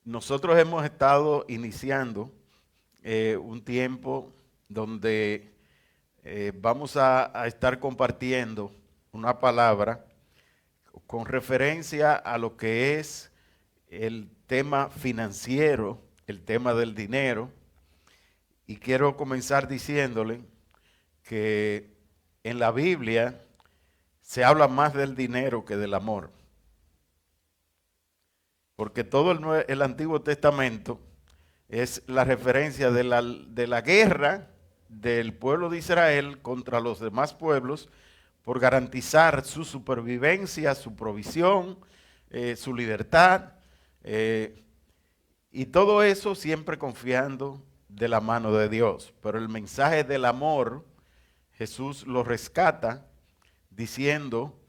Nosotros hemos estado iniciando un tiempo donde vamos a estar compartiendo una palabra con referencia a lo que es el tema financiero, el tema del dinero. Y quiero comenzar diciéndole que en la Biblia se habla más del dinero que del amor. Porque todo el Antiguo Testamento es la referencia de la guerra del pueblo de Israel contra los demás pueblos por garantizar su supervivencia, su provisión, su libertad, eh, y todo eso siempre confiando de la mano de Dios. Pero el mensaje del amor, Jesús lo rescata diciendo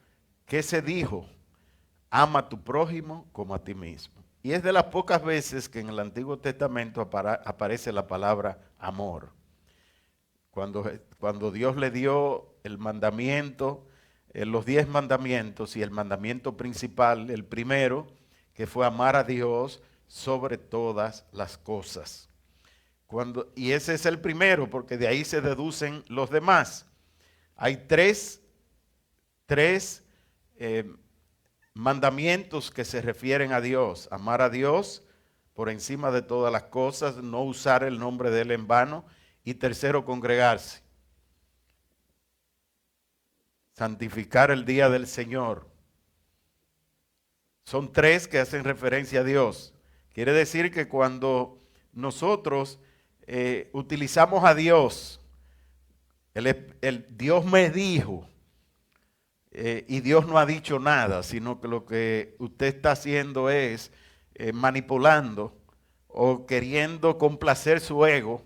que se dijo: ama a tu prójimo como a ti mismo. Y es de las pocas veces que en el Antiguo Testamento aparece la palabra amor. Cuando Dios le dio el mandamiento, los 10 mandamientos, y el mandamiento principal, el primero, que fue amar a Dios sobre todas las cosas. Y ese es el primero, porque de ahí se deducen los demás. Hay tres eh, mandamientos que se refieren a Dios: amar a Dios por encima de todas las cosas, no usar el nombre de Él en vano, y tercero, congregarse, santificar el día del Señor. Son tres que hacen referencia a Dios. Quiere decir que cuando nosotros utilizamos a Dios, el Dios me dijo, y Dios no ha dicho nada, sino que lo que usted está haciendo es manipulando o queriendo complacer su ego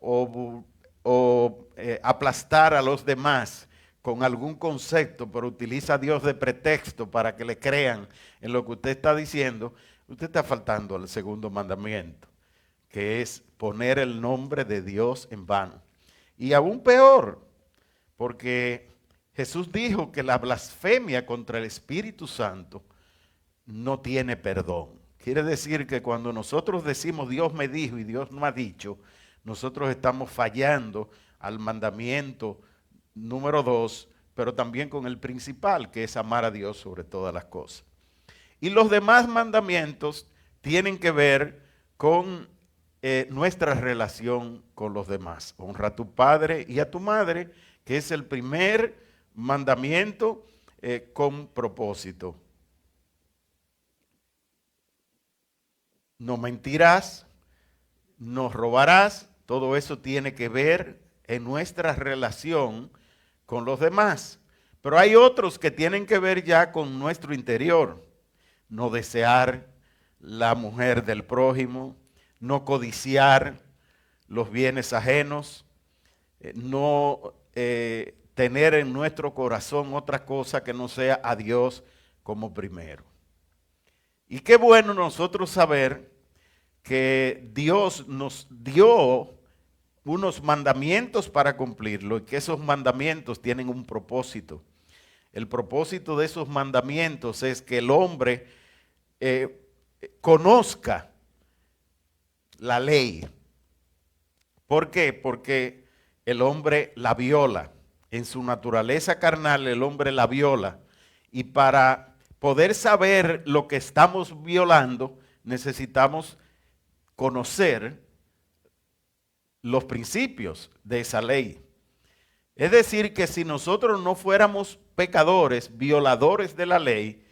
o aplastar a los demás con algún concepto, pero utiliza a Dios de pretexto para que le crean en lo que usted está diciendo. Usted está faltando al segundo mandamiento, que es poner el nombre de Dios en vano. Y aún peor, porque Jesús dijo que la blasfemia contra el Espíritu Santo no tiene perdón. Quiere decir que cuando nosotros decimos Dios me dijo y Dios no ha dicho, nosotros estamos fallando al mandamiento número 2, pero también con el principal, que es amar a Dios sobre todas las cosas. Y los demás mandamientos tienen que ver con nuestra relación con los demás. Honra a tu padre y a tu madre, que es el primer mandamiento con propósito. No mentirás, no robarás. Todo eso tiene que ver en nuestra relación con los demás. Pero hay otros que tienen que ver ya con nuestro interior. No desear la mujer del prójimo, no codiciar los bienes ajenos, no tener en nuestro corazón otra cosa que no sea a Dios como primero. Y qué bueno nosotros saber que Dios nos dio unos mandamientos para cumplirlo y que esos mandamientos tienen un propósito. El propósito de esos mandamientos es que el hombre conozca la ley. ¿Por qué? Porque el hombre la viola. En su naturaleza carnal el hombre la viola. Y para poder saber lo que estamos violando, necesitamos conocer los principios de esa ley. Es decir, que si nosotros no fuéramos pecadores, violadores de la ley,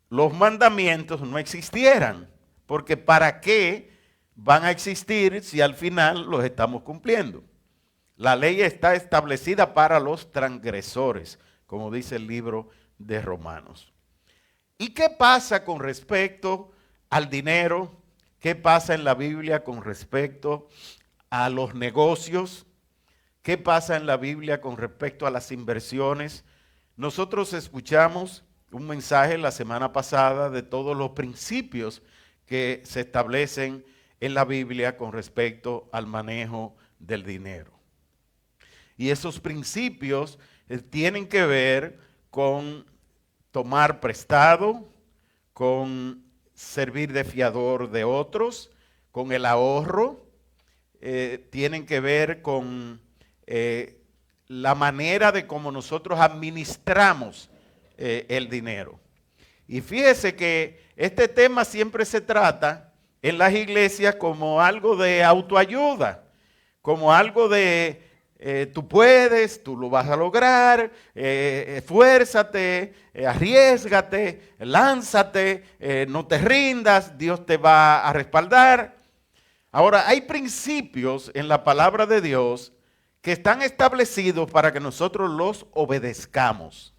los mandamientos no existieran. Porque ¿para qué van a existir si al final los estamos cumpliendo? La ley está establecida para los transgresores, como dice el libro de Romanos. ¿Y qué pasa con respecto al dinero? ¿Qué pasa en la Biblia con respecto a los negocios? ¿Qué pasa en la Biblia con respecto a las inversiones? Nosotros escuchamos un mensaje la semana pasada de todos los principios que se establecen en la Biblia con respecto al manejo del dinero. Y esos principios tienen que ver con tomar prestado, con servir de fiador de otros, con el ahorro, tienen que ver con la manera de cómo nosotros administramos el dinero. Y fíjese que este tema siempre se trata en las iglesias como algo de autoayuda, como algo de tú puedes, tú lo vas a lograr, esfuérzate, arriésgate, lánzate, no te rindas, Dios te va a respaldar. Ahora, hay principios en la palabra de Dios que están establecidos para que nosotros los obedezcamos.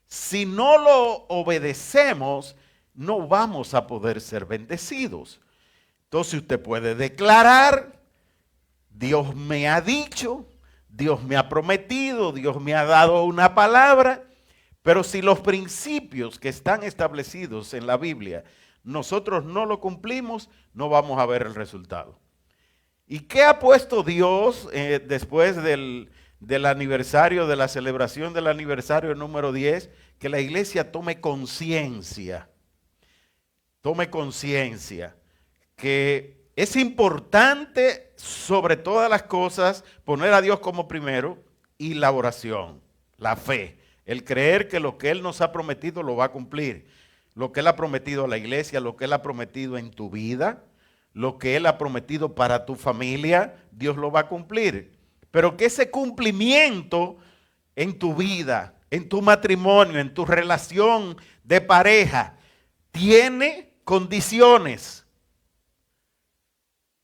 Si no lo obedecemos, no vamos a poder ser bendecidos. Entonces usted puede declarar, Dios me ha dicho, Dios me ha prometido, Dios me ha dado una palabra, pero si los principios que están establecidos en la Biblia, nosotros no lo cumplimos, no vamos a ver el resultado. ¿Y qué ha puesto Dios después del aniversario, de la celebración del aniversario número 10? Que la iglesia tome conciencia que es importante sobre todas las cosas poner a Dios como primero y la oración, la fe, el creer que lo que Él nos ha prometido lo va a cumplir. Lo que Él ha prometido a la iglesia, lo que Él ha prometido en tu vida, lo que Él ha prometido para tu familia, Dios lo va a cumplir. Pero que ese cumplimiento en tu vida, en tu matrimonio, en tu relación de pareja, tiene condiciones.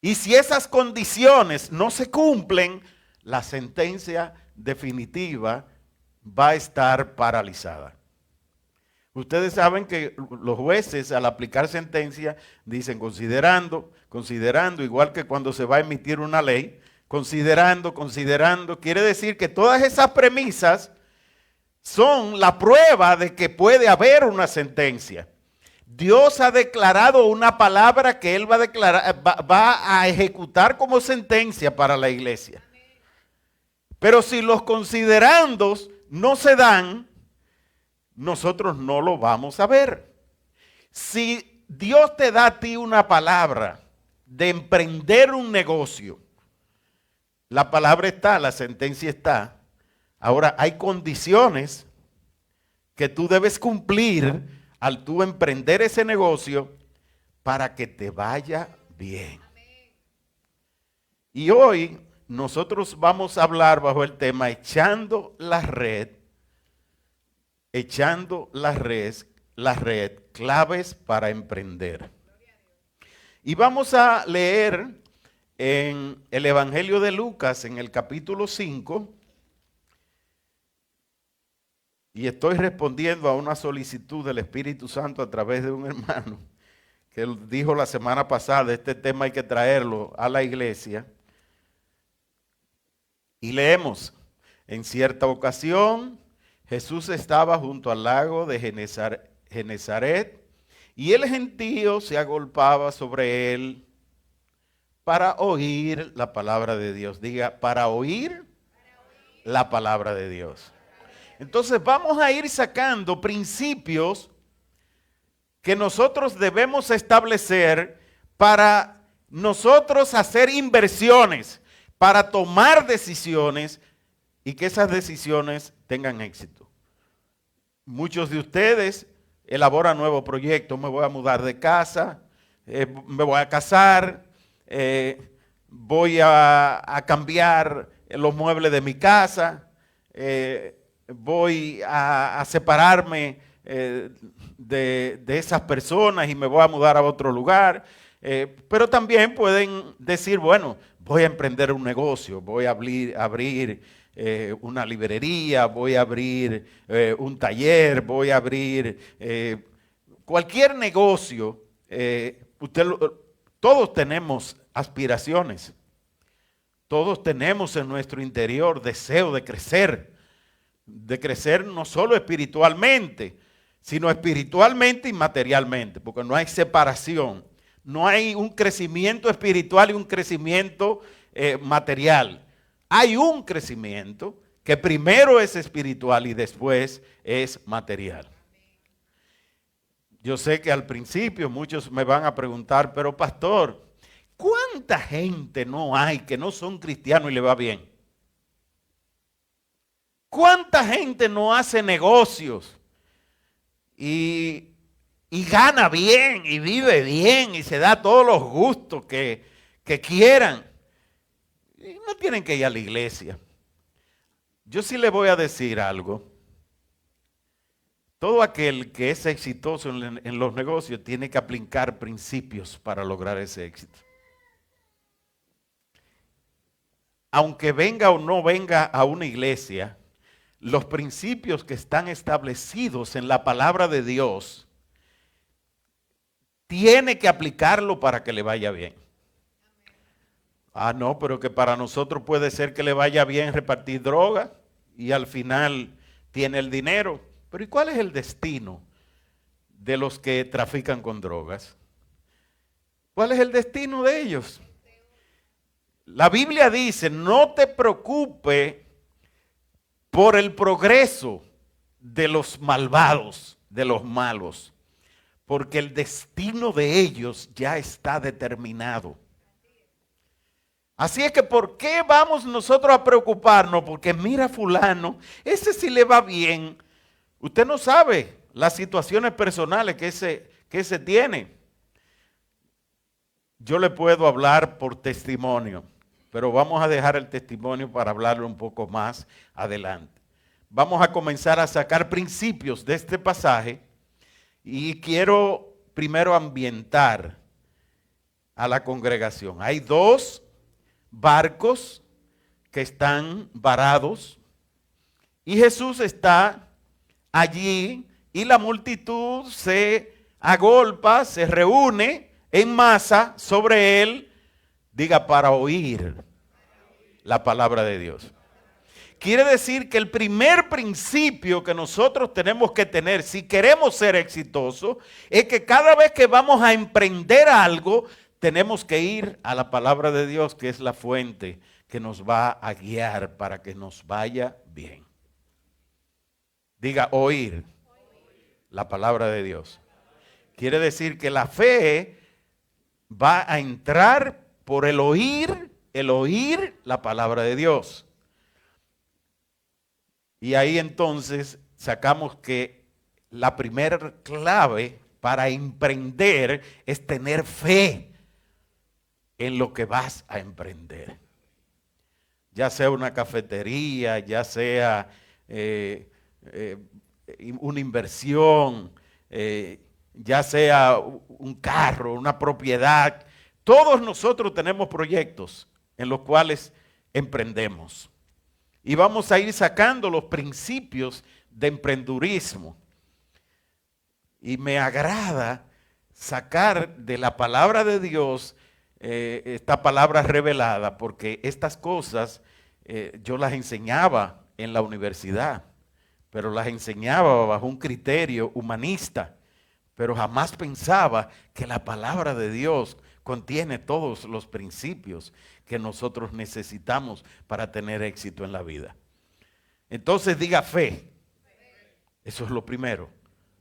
Y si esas condiciones no se cumplen, la sentencia definitiva va a estar paralizada. Ustedes saben que los jueces al aplicar sentencia dicen considerando, igual que cuando se va a emitir una ley, considerando, quiere decir que todas esas premisas son la prueba de que puede haber una sentencia. Dios ha declarado una palabra que Él va a ejecutar como sentencia para la iglesia. Pero si los considerandos no se dan, nosotros no lo vamos a ver. Si Dios te da a ti una palabra de emprender un negocio, la palabra está, la sentencia está. Ahora hay condiciones que tú debes cumplir al tú emprender ese negocio para que te vaya bien. Y hoy nosotros vamos a hablar bajo el tema echando la red, claves para emprender. Y vamos a leer en el Evangelio de Lucas, en el capítulo 5, y estoy respondiendo a una solicitud del Espíritu Santo a través de un hermano que dijo la semana pasada, este tema hay que traerlo a la iglesia. Y leemos, en cierta ocasión, Jesús estaba junto al lago de Genezaret y el gentío se agolpaba sobre él para oír la palabra de Dios. Diga, para oír la palabra de Dios. Entonces vamos a ir sacando principios que nosotros debemos establecer para nosotros hacer inversiones, para tomar decisiones y que esas decisiones tengan éxito. Muchos de ustedes elaboran nuevos proyectos. Me voy a mudar de casa, me voy a casar, voy a cambiar los muebles de mi casa, voy a separarme de esas personas y me voy a mudar a otro lugar. Pero también pueden decir, bueno, voy a emprender un negocio, voy a abrir una librería, voy a abrir un taller, voy a abrir cualquier negocio. Todos tenemos aspiraciones, todos tenemos en nuestro interior deseo de crecer no solo espiritualmente, sino espiritualmente y materialmente, porque no hay separación, no hay un crecimiento espiritual y un crecimiento material. Hay un crecimiento que primero es espiritual y después es material. Yo sé que al principio muchos me van a preguntar, pero pastor, ¿cuánta gente no hay que no son cristianos y le va bien? ¿Cuánta gente no hace negocios y gana bien y vive bien y se da todos los gustos que quieran? Y no tienen que ir a la iglesia. Yo sí le voy a decir algo. Todo aquel que es exitoso en los negocios tiene que aplicar principios para lograr ese éxito. Aunque venga o no venga a una iglesia, los principios que están establecidos en la palabra de Dios, tiene que aplicarlo para que le vaya bien. Ah, no, pero que para nosotros puede ser que le vaya bien repartir droga y al final tiene el dinero. Pero ¿y cuál es el destino de los que trafican con drogas? ¿Cuál es el destino de ellos? La Biblia dice, no te preocupes por el progreso de los malvados, de los malos, porque el destino de ellos ya está determinado. Así es que ¿por qué vamos nosotros a preocuparnos? Porque mira fulano, ese sí le va bien. Usted no sabe las situaciones personales que ese tiene. Yo le puedo hablar por testimonio, pero vamos a dejar el testimonio para hablarlo un poco más adelante. Vamos a comenzar a sacar principios de este pasaje y quiero primero ambientar a la congregación. Hay dos barcos que están varados y Jesús está allí y la multitud se agolpa, se reúne en masa sobre él, diga, para oír la palabra de Dios. Quiere decir que el primer principio que nosotros tenemos que tener si queremos ser exitosos es que cada vez que vamos a emprender algo, tenemos que ir a la palabra de Dios, que es la fuente que nos va a guiar para que nos vaya bien. Diga, oír la palabra de Dios. Quiere decir que la fe va a entrar por el oír la palabra de Dios. Y ahí entonces sacamos que la primera clave para emprender es tener fe en lo que vas a emprender. Ya sea una cafetería, ya sea una inversión, ya sea un carro, una propiedad. Todos nosotros tenemos proyectos en los cuales emprendemos. Y vamos a ir sacando los principios de emprendurismo. Y me agrada sacar de la palabra de Dios esta palabra revelada, porque estas cosas yo las enseñaba en la universidad, pero las enseñaba bajo un criterio humanista, pero jamás pensaba que la palabra de Dios contiene todos los principios que nosotros necesitamos para tener éxito en la vida. Entonces diga fe. Eso es lo primero.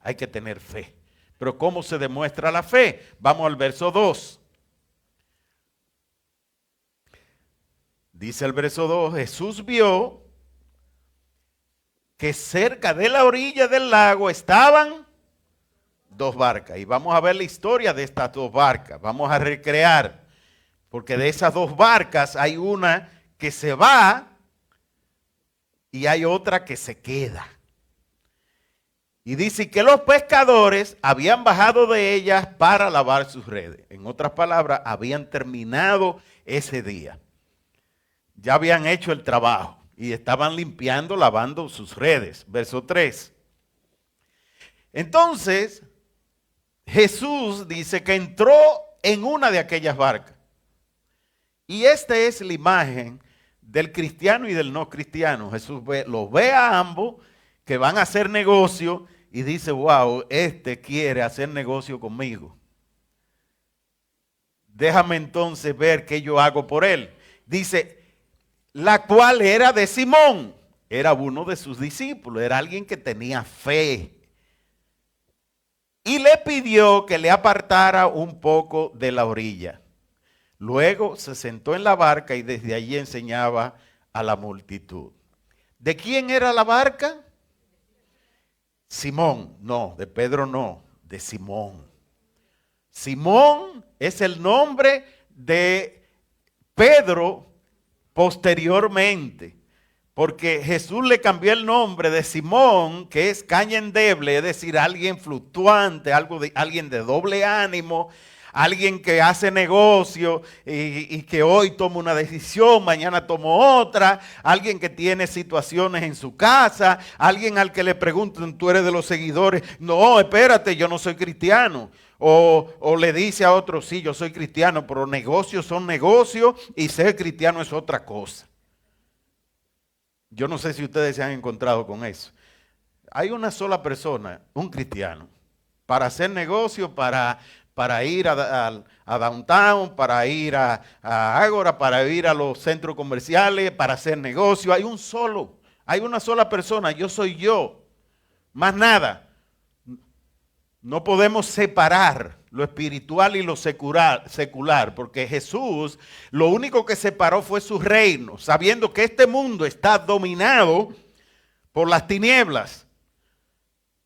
Hay que tener fe. Pero ¿cómo se demuestra la fe? Vamos al verso 2. Dice el verso 2, Jesús vio que cerca de la orilla del lago estaban dos barcas. Y vamos a ver la historia de estas dos barcas. Vamos a recrear. Porque de esas dos barcas hay una que se va y hay otra que se queda. Y dice que los pescadores habían bajado de ellas para lavar sus redes. En otras palabras, habían terminado ese día. Ya habían hecho el trabajo y estaban limpiando, lavando sus redes. Verso 3. Entonces, Jesús dice que entró en una de aquellas barcas. Y esta es la imagen del cristiano y del no cristiano. Jesús los ve a ambos que van a hacer negocio y dice, wow, este quiere hacer negocio conmigo. Déjame entonces ver qué yo hago por él. Dice, la cual era de Simón. Era uno de sus discípulos, era alguien que tenía fe. y le pidió que le apartara un poco de la orilla. Luego se sentó en la barca y desde allí enseñaba a la multitud. ¿De quién era la barca? Simón, no, de Pedro no, de Simón. Simón es el nombre de Pedro posteriormente, porque Jesús le cambió el nombre de Simón, que es caña endeble, es decir, alguien fluctuante, alguien de doble ánimo, alguien que hace negocio y que hoy toma una decisión, mañana toma otra, alguien que tiene situaciones en su casa, alguien al que le preguntan, ¿tú eres de los seguidores? No, espérate, yo no soy cristiano. O le dice a otro, sí, yo soy cristiano, pero negocios son negocios y ser cristiano es otra cosa. Yo no sé si ustedes se han encontrado con eso. Hay una sola persona, un cristiano, para hacer negocio, para ir a Downtown, para ir a Ágora, para ir a los centros comerciales, para hacer negocio. Hay una sola persona, yo soy yo, más nada. No podemos separar lo espiritual y lo secular, porque Jesús lo único que separó fue su reino, sabiendo que este mundo está dominado por las tinieblas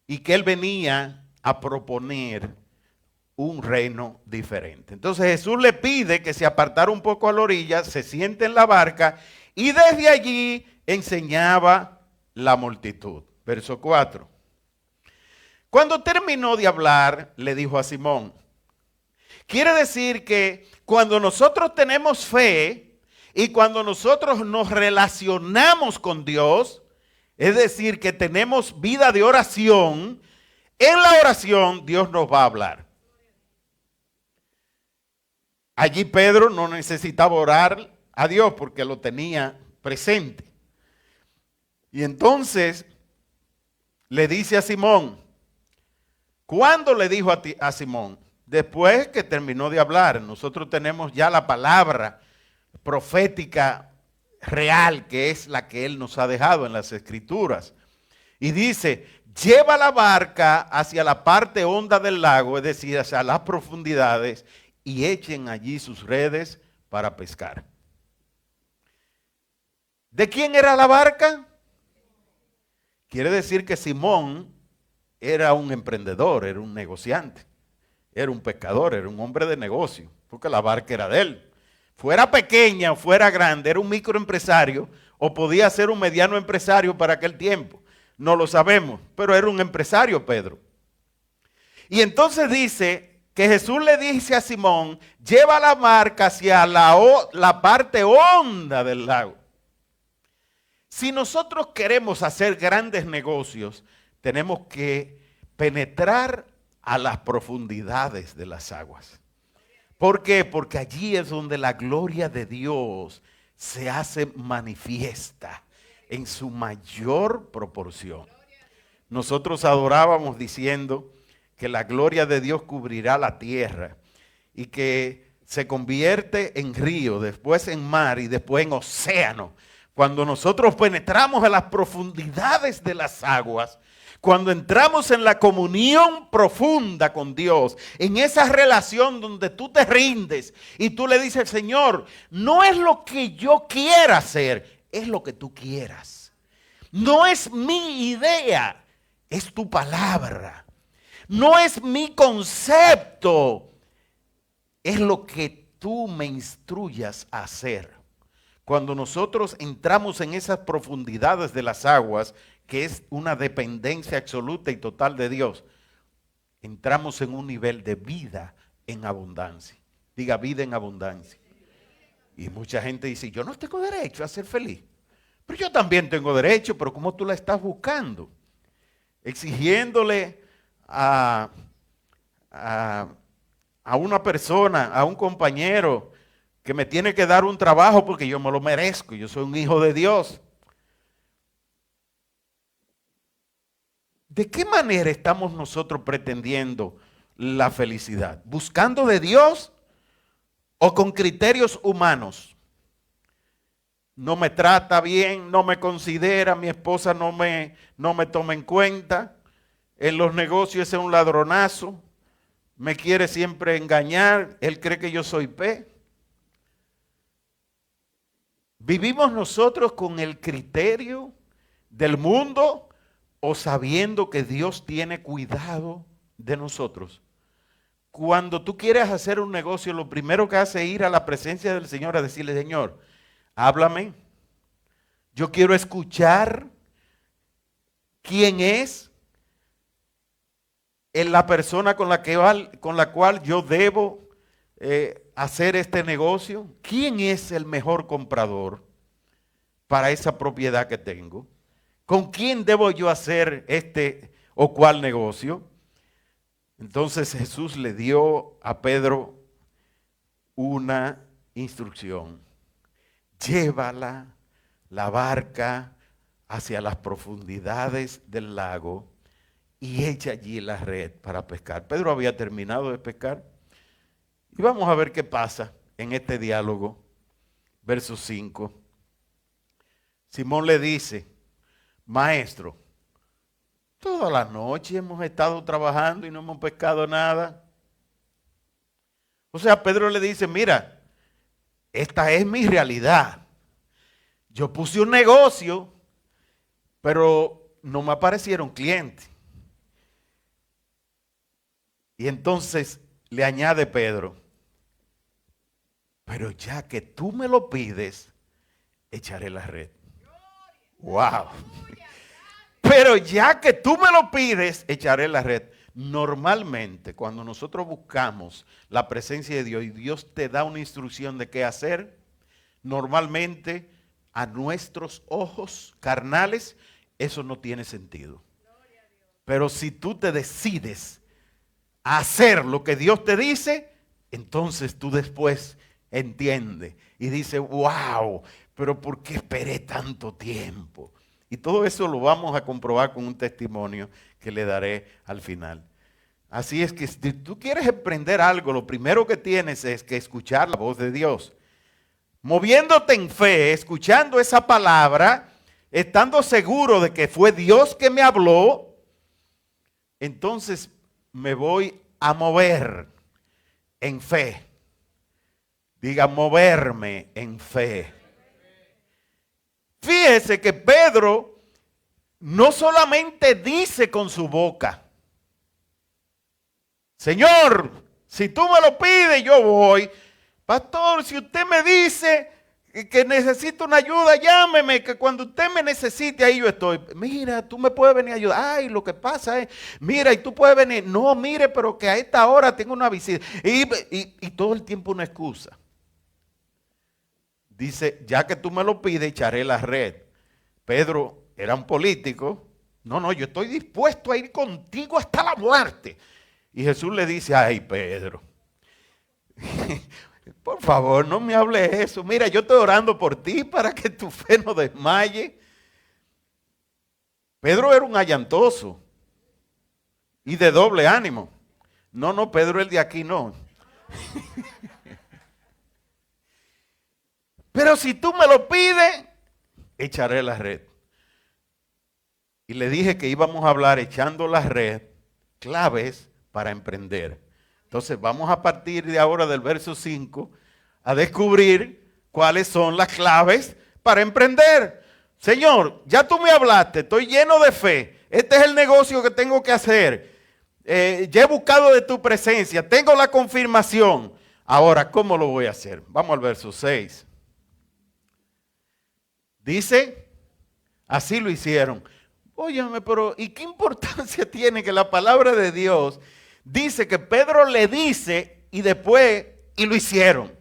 y que Él venía a proponer un reino diferente. Entonces Jesús le pide que se apartara un poco a la orilla, se siente en la barca y desde allí enseñaba la multitud. Verso 4. Cuando terminó de hablar, le dijo a Simón, quiere decir que cuando nosotros tenemos fe y cuando nosotros nos relacionamos con Dios, es decir, que tenemos vida de oración, en la oración Dios nos va a hablar. Allí Pedro no necesitaba orar a Dios porque lo tenía presente. Y entonces le dice a Simón, ¿cuándo le dijo a Simón? Después que terminó de hablar. Nosotros tenemos ya la palabra profética real, que es la que Él nos ha dejado en las Escrituras. Y dice, lleva la barca hacia la parte honda del lago, es decir, hacia las profundidades, y echen allí sus redes para pescar. ¿De quién era la barca? Quiere decir que Simón era un emprendedor, era un negociante, era un pescador, era un hombre de negocio, porque la barca era de él. Fuera pequeña o fuera grande, era un microempresario o podía ser un mediano empresario para aquel tiempo. No lo sabemos, pero era un empresario Pedro. Y entonces dice que Jesús le dice a Simón, lleva la barca hacia la parte honda del lago. Si nosotros queremos hacer grandes negocios, tenemos que penetrar a las profundidades de las aguas. ¿Por qué? Porque allí es donde la gloria de Dios se hace manifiesta en su mayor proporción. Nosotros adorábamos diciendo que la gloria de Dios cubrirá la tierra y que se convierte en río, después en mar y después en océano. Cuando nosotros penetramos a las profundidades de las aguas, cuando entramos en la comunión profunda con Dios, en esa relación donde tú te rindes y tú le dices, Señor, no es lo que yo quiera hacer, es lo que tú quieras. No es mi idea, es tu palabra. No es mi concepto, es lo que tú me instruyas a hacer. Cuando nosotros entramos en esas profundidades de las aguas, que es una dependencia absoluta y total de Dios, entramos en un nivel de vida en abundancia. Diga, vida en abundancia. Y mucha gente dice, yo no tengo derecho a ser feliz. Pero yo también tengo derecho, pero ¿cómo tú la estás buscando? Exigiéndole a una persona, a un compañero, que me tiene que dar un trabajo porque yo me lo merezco, yo soy un hijo de Dios. ¿De qué manera estamos nosotros pretendiendo la felicidad? ¿Buscando de Dios o con criterios humanos? No me trata bien, no me considera, mi esposa no me toma en cuenta, en los negocios es un ladronazo, me quiere siempre engañar, él cree que yo soy P. ¿Vivimos nosotros con el criterio del mundo o sabiendo que Dios tiene cuidado de nosotros? Cuando tú quieres hacer un negocio, lo primero que hace es ir a la presencia del Señor a decirle, Señor, háblame. Yo quiero escuchar quién es la persona con la cual yo debo hacer este negocio. ¿Quién es el mejor comprador para esa propiedad que tengo? ¿Con quién debo yo hacer este o cual negocio? Entonces Jesús le dio a Pedro una instrucción. Llévala la barca hacia las profundidades del lago y echa allí la red para pescar. Pedro había terminado de pescar. Y vamos a ver qué pasa en este diálogo. Verso 5. Simón le dice, maestro, toda la noche hemos estado trabajando y no hemos pescado nada. O sea, Pedro le dice, mira, esta es mi realidad. Yo puse un negocio, pero no me aparecieron clientes. Y entonces le añade Pedro, pero ya que tú me lo pides, echaré la red. ¡Wow! Pero ya que tú me lo pides, echaré la red. Normalmente, cuando nosotros buscamos la presencia de Dios y Dios te da una instrucción de qué hacer, normalmente a nuestros ojos carnales eso no tiene sentido. Pero si tú te decides a hacer lo que Dios te dice, entonces tú después entiendes y dices, wow, pero ¿por qué esperé tanto tiempo? Y todo eso lo vamos a comprobar con un testimonio que le daré al final. Así es que si tú quieres emprender algo, lo primero que tienes es que escuchar la voz de Dios. Moviéndote en fe, escuchando esa palabra, estando seguro de que fue Dios que me habló, entonces me voy a mover en fe. Diga, moverme en fe. Fíjese que Pedro no solamente dice con su boca, Señor, si tú me lo pides, yo voy. Pastor, si usted me dice que necesito una ayuda, llámeme, que cuando usted me necesite, ahí yo estoy. Mira, tú me puedes venir a ayudar. Ay, lo que pasa es, mira, y tú puedes venir. No, mire, pero que a esta hora tengo una visita. Y todo el tiempo una excusa. Dice, ya que tú me lo pides, echaré la red. Pedro era un político. No, yo estoy dispuesto a ir contigo hasta la muerte. Y Jesús le dice, ay, Pedro, por favor, no me hables eso. Mira, yo estoy orando por ti para que tu fe no desmaye. Pedro era un allantoso y de doble ánimo. No, Pedro el de aquí no. Pero si tú me lo pides, echaré la red. Y le dije que íbamos a hablar echando la red, claves para emprender. Entonces vamos a partir de ahora del verso 5 a descubrir cuáles son las claves para emprender. Señor, ya tú me hablaste, estoy lleno de fe. Este es el negocio que tengo que hacer. Ya he buscado de tu presencia, tengo la confirmación. Ahora, ¿cómo lo voy a hacer? Vamos al verso 6. Dice, así lo hicieron. Óyeme, pero ¿y qué importancia tiene que la palabra de Dios dice que Pedro le dice y después, y lo hicieron?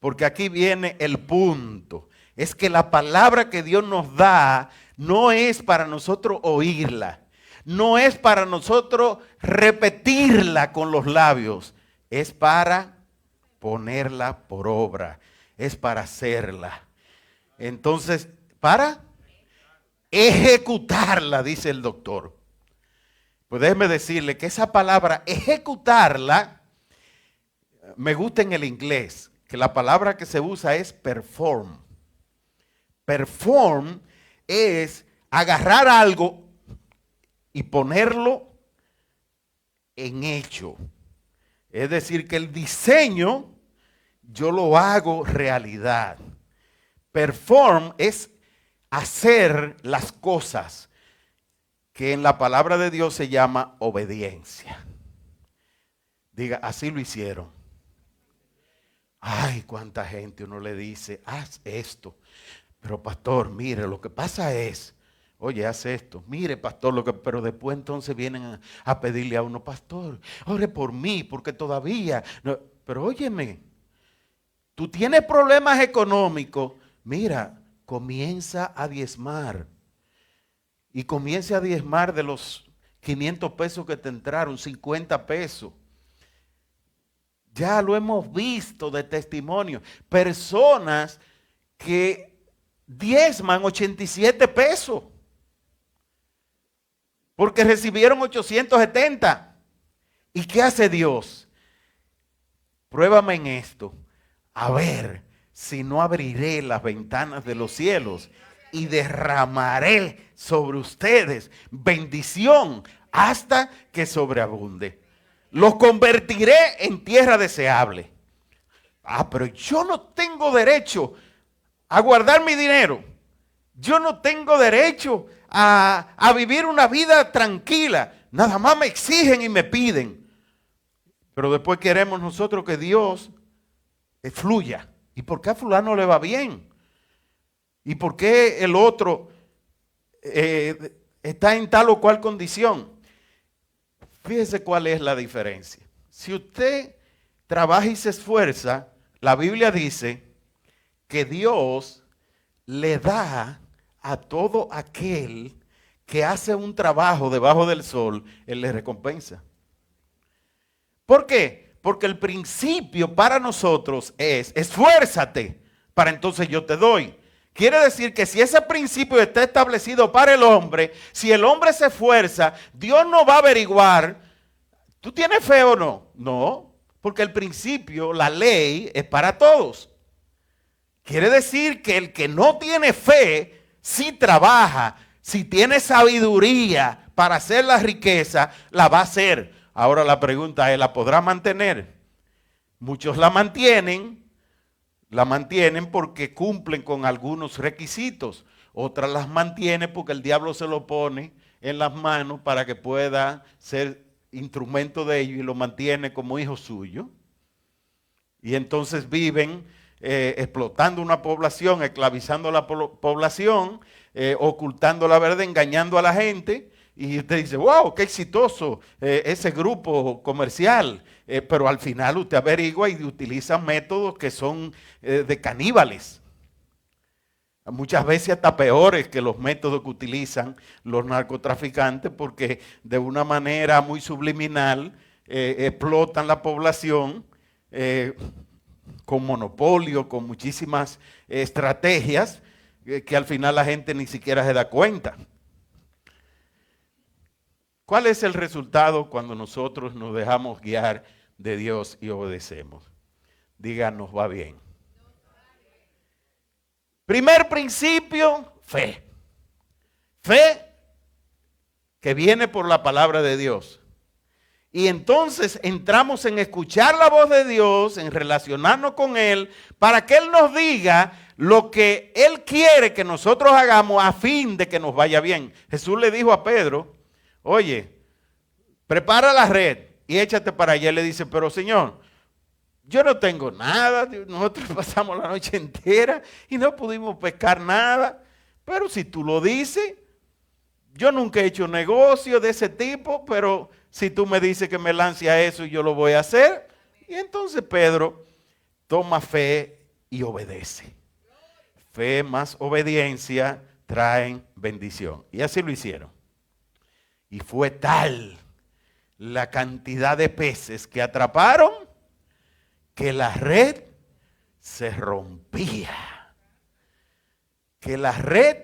Porque aquí viene el punto. Es que la palabra que Dios nos da no es para nosotros oírla. No es para nosotros repetirla con los labios. Es para ponerla por obra. Es para hacerla. Entonces, para ejecutarla, dice el doctor. Pues déjeme decirle que esa palabra ejecutarla, me gusta en el inglés, que la palabra que se usa es perform. Perform es agarrar algo y ponerlo en hecho. Es decir, que el diseño yo lo hago realidad. Perform es hacer las cosas, que en la palabra de Dios se llama obediencia. Diga, así lo hicieron. Ay, cuánta gente uno le dice, haz esto. Pero pastor, mire, lo que pasa es, oye, haz esto. Mire, pastor, pero después entonces vienen a pedirle a uno, pastor, ore por mí, porque todavía. No, pero óyeme, tú tienes problemas económicos, mira, comienza a diezmar. Y comience a diezmar de los 500 pesos que te entraron, 50 pesos. Ya lo hemos visto de testimonio. Personas que diezman 87 pesos. Porque recibieron 870. ¿Y qué hace Dios? Pruébame en esto. A ver si no abriré las ventanas de los cielos y derramaré sobre ustedes bendición hasta que sobreabunde. Los convertiré en tierra deseable. Ah, pero yo no tengo derecho a guardar mi dinero. Yo no tengo derecho a vivir una vida tranquila. Nada más me exigen y me piden. Pero después queremos nosotros que Dios fluya. ¿Y por qué a fulano le va bien? ¿Y por qué el otro está en tal o cual condición? Fíjese cuál es la diferencia. Si usted trabaja y se esfuerza, la Biblia dice que Dios le da a todo aquel que hace un trabajo debajo del sol, Él le recompensa. ¿Por qué? Porque el principio para nosotros es esfuérzate para entonces yo te doy. Quiere decir que si ese principio está establecido para el hombre, si el hombre se esfuerza, Dios no va a averiguar, ¿tú tienes fe o no? No, porque el principio, la ley, es para todos. Quiere decir que el que no tiene fe, si trabaja, si tiene sabiduría para hacer la riqueza, la va a hacer. Ahora la pregunta es, ¿la podrá mantener? Muchos la mantienen porque cumplen con algunos requisitos. Otras las mantienen porque el diablo se lo pone en las manos para que pueda ser instrumento de ellos y lo mantiene como hijo suyo. Y entonces viven explotando una población, esclavizando a la población, ocultando la verdad, engañando a la gente. Y usted dice, wow, qué exitoso ese grupo comercial. Pero al final usted averigua y utiliza métodos que son de caníbales. Muchas veces hasta peores que los métodos que utilizan los narcotraficantes, porque de una manera muy subliminal explotan la población con monopolio, con muchísimas estrategias que al final la gente ni siquiera se da cuenta. ¿Cuál es el resultado cuando nosotros nos dejamos guiar de Dios y obedecemos? Diga, nos va bien. Primer principio, fe. Fe que viene por la palabra de Dios. Y entonces entramos en escuchar la voz de Dios, en relacionarnos con Él, para que Él nos diga lo que Él quiere que nosotros hagamos a fin de que nos vaya bien. Jesús le dijo a Pedro, oye, prepara la red y échate para allá. Él le dice, pero Señor, yo no tengo nada, nosotros pasamos la noche entera y no pudimos pescar nada, pero si tú lo dices, yo nunca he hecho negocio de ese tipo, pero si tú me dices que me lance a eso, yo lo voy a hacer. Y entonces Pedro toma fe y obedece. Fe más obediencia traen bendición. Y así lo hicieron. Y fue tal la cantidad de peces que atraparon que la red se rompía. Que la red,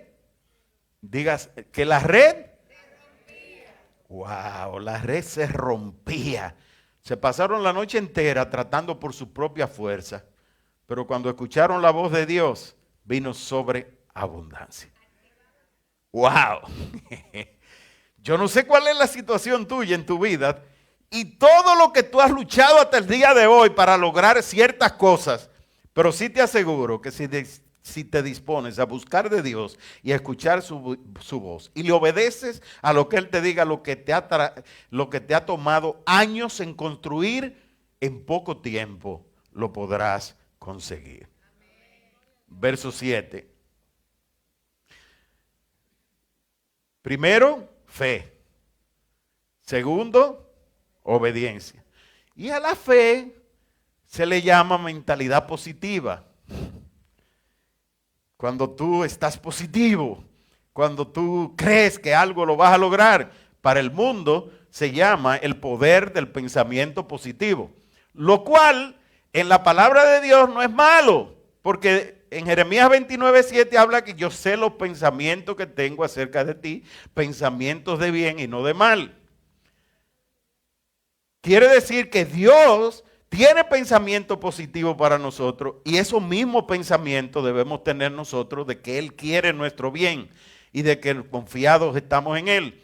digas, que la red, wow, la red se rompía. Se pasaron la noche entera tratando por su propia fuerza, pero cuando escucharon la voz de Dios, vino sobreabundancia. Wow. Yo no sé cuál es la situación tuya en tu vida y todo lo que tú has luchado hasta el día de hoy para lograr ciertas cosas, pero sí te aseguro que si te dispones a buscar de Dios y a escuchar su voz y le obedeces a lo que Él te diga, lo que te ha tomado años en construir, en poco tiempo lo podrás conseguir. Verso 7. Primero, fe. Segundo, obediencia. Y a la fe se le llama mentalidad positiva. Cuando tú estás positivo, cuando tú crees que algo lo vas a lograr, para el mundo se llama el poder del pensamiento positivo. Lo cual en la palabra de Dios no es malo, porque en Jeremías 29:7 habla que yo sé los pensamientos que tengo acerca de ti, pensamientos de bien y no de mal. Quiere decir que Dios tiene pensamiento positivo para nosotros y esos mismos pensamientos debemos tener nosotros de que Él quiere nuestro bien y de que confiados estamos en Él.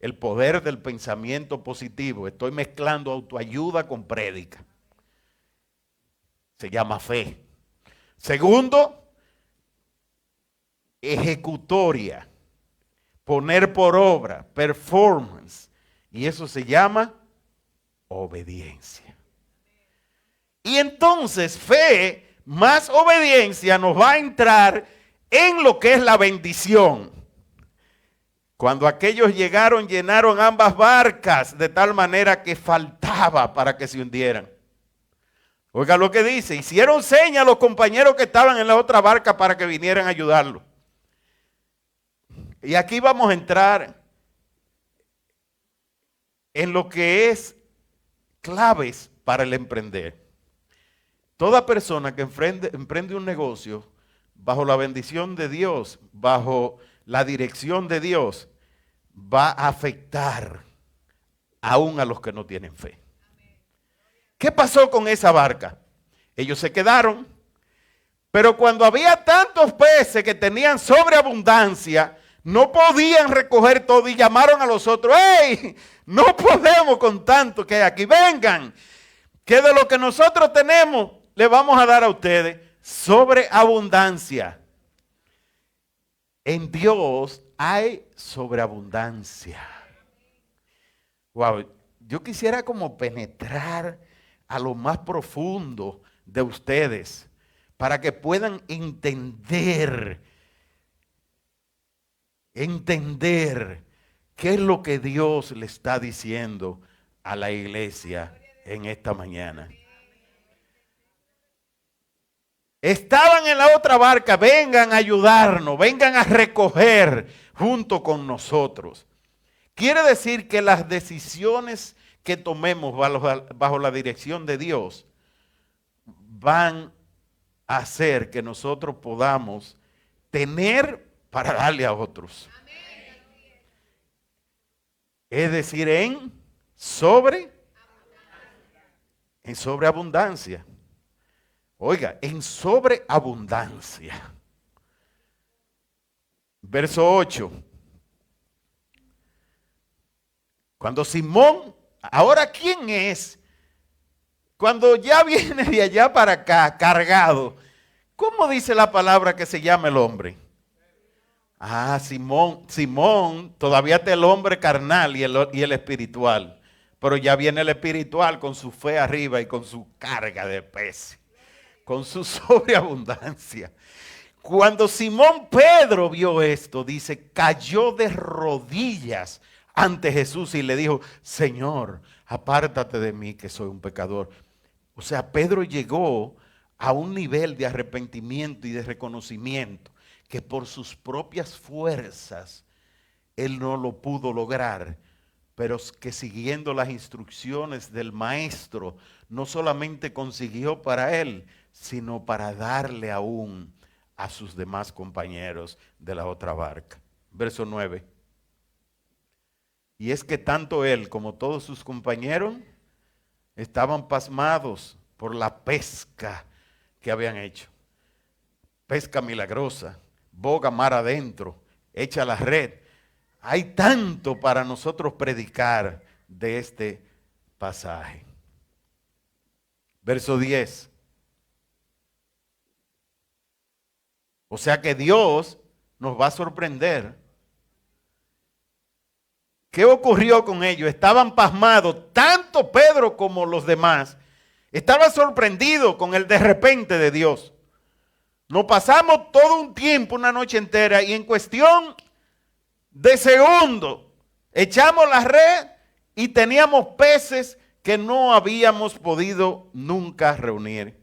El poder del pensamiento positivo. Estoy mezclando autoayuda con prédica. Se llama fe. Segundo, ejecutoria. Poner por obra, performance. Y eso se llama obediencia. Y entonces fe más obediencia nos va a entrar en lo que es la bendición. Cuando aquellos llegaron, llenaron ambas barcas de tal manera que faltaba para que se hundieran. Oiga lo que dice, hicieron señas a los compañeros que estaban en la otra barca para que vinieran a ayudarlo. Y aquí vamos a entrar en lo que es claves para el emprender. Toda persona que emprende un negocio bajo la bendición de Dios, bajo la dirección de Dios, va a afectar aún a los que no tienen fe. ¿Qué pasó con esa barca? Ellos se quedaron, pero cuando había tantos peces que tenían sobreabundancia, no podían recoger todo y llamaron a los otros, ¡hey! No podemos con tanto que hay aquí, vengan, que de lo que nosotros tenemos le vamos a dar a ustedes sobreabundancia. En Dios hay sobreabundancia. Wow, yo quisiera como penetrar a lo más profundo de ustedes para que puedan entender qué es lo que Dios le está diciendo a la iglesia en esta mañana. Estaban en la otra barca, vengan a ayudarnos, vengan a recoger junto con nosotros. Quiere decir que las decisiones que tomemos bajo la dirección de Dios van a hacer que nosotros podamos tener para darle a otros. Es decir, en sobreabundancia. Oiga, en sobreabundancia. Verso 8. Cuando Simón, ahora ¿quién es? Cuando ya viene de allá para acá, cargado, ¿cómo dice la palabra que se llama el hombre? Ah, Simón, todavía está el hombre carnal y el espiritual. Pero ya viene el espiritual con su fe arriba y con su carga de peces, con su sobreabundancia. Cuando Simón Pedro vio esto, dice, cayó de rodillas ante Jesús y le dijo, Señor, apártate de mí que soy un pecador. O sea, Pedro llegó a un nivel de arrepentimiento y de reconocimiento que por sus propias fuerzas él no lo pudo lograr, pero que siguiendo las instrucciones del maestro, no solamente consiguió para él, sino para darle aún a sus demás compañeros de la otra barca. Verso 9. Y es que tanto él como todos sus compañeros estaban pasmados por la pesca que habían hecho. Pesca milagrosa, boga mar adentro, echa la red. Hay tanto para nosotros predicar de este pasaje. Verso 10. O sea que Dios nos va a sorprender. ¿Qué ocurrió con ellos? Estaban pasmados, tanto Pedro como los demás. Estaban sorprendidos con el de repente de Dios. Nos pasamos todo un tiempo, una noche entera, y en cuestión de segundos echamos la red y teníamos peces que no habíamos podido nunca reunir.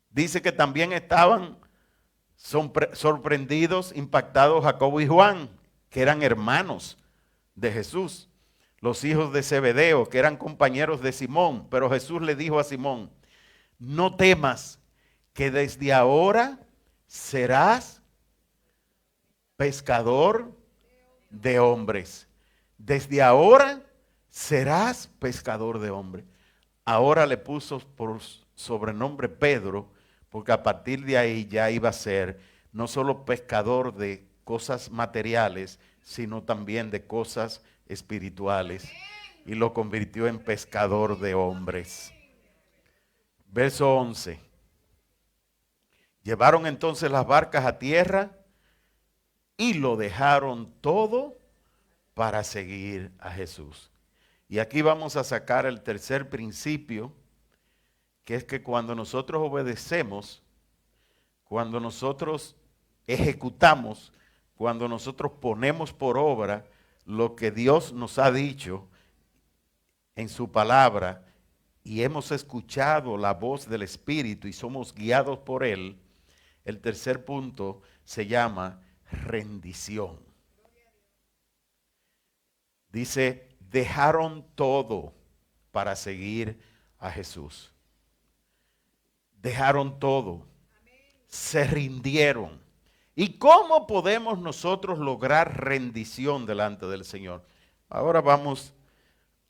Dice que también estaban sorprendidos, impactados Jacobo y Juan, que eran hermanos de Jesús, los hijos de Zebedeo, que eran compañeros de Simón. Pero Jesús le dijo a Simón: no temas, que desde ahora serás pescador de hombres. Desde ahora serás pescador de hombres. Ahora le puso por sobrenombre Pedro, porque a partir de ahí ya iba a ser no solo pescador de cosas materiales, sino también de cosas espirituales. Y lo convirtió en pescador de hombres. Verso 11. Llevaron entonces las barcas a tierra y lo dejaron todo para seguir a Jesús. Y aquí vamos a sacar el tercer principio, que es que cuando nosotros obedecemos, cuando nosotros ejecutamos, cuando nosotros ponemos por obra lo que Dios nos ha dicho en su palabra y hemos escuchado la voz del Espíritu y somos guiados por Él, el tercer punto se llama rendición. Dice, dejaron todo para seguir a Jesús. Dejaron todo. Se rindieron. ¿Y cómo podemos nosotros lograr rendición delante del Señor? Ahora vamos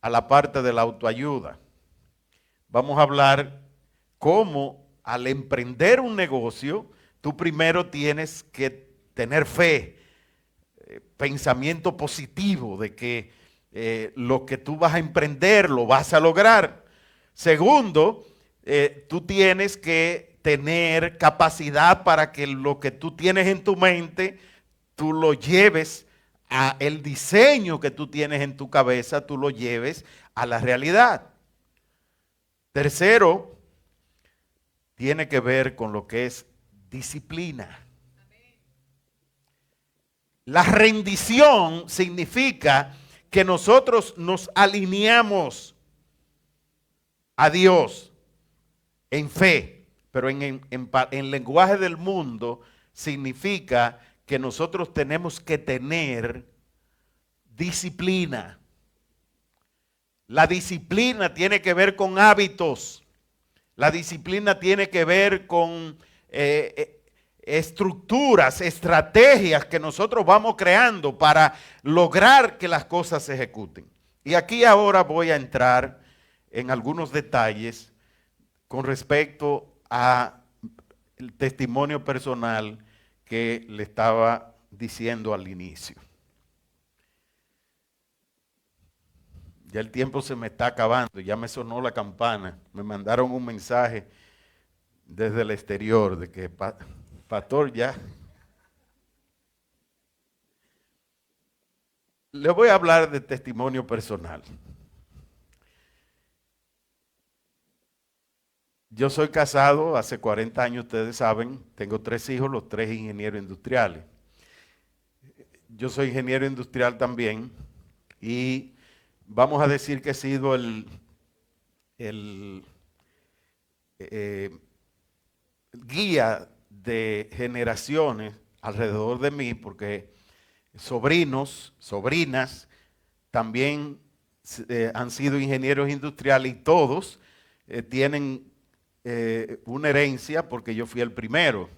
a la parte de la autoayuda. Vamos a hablar cómo al emprender un negocio, tú primero tienes que tener fe, pensamiento positivo de que lo que tú vas a emprender lo vas a lograr. Segundo, tú tienes que tener capacidad para que lo que tú tienes en tu mente, tú lo lleves a el diseño que tú tienes en tu cabeza, tú lo lleves a la realidad. Tercero, tiene que ver con lo que es disciplina. La rendición significa que nosotros nos alineamos a Dios en fe, pero en lenguaje del mundo significa que nosotros tenemos que tener disciplina. La disciplina tiene que ver con hábitos. La disciplina tiene que ver con estructuras, estrategias que nosotros vamos creando para lograr que las cosas se ejecuten. Y aquí ahora voy a entrar en algunos detalles con respecto a el testimonio personal que le estaba diciendo al inicio. Ya el tiempo se me está acabando, ya me sonó la campana, me mandaron un mensaje desde el exterior de que, pastor, ya. Le voy a hablar de testimonio personal. Yo soy casado hace 40 años, ustedes saben, tengo 3 hijos, los 3 ingenieros industriales. Yo soy ingeniero industrial también y vamos a decir que he sido el guía de generaciones alrededor de mí, porque sobrinos, sobrinas, también han sido ingenieros industriales y todos tienen una herencia porque yo fui el primero.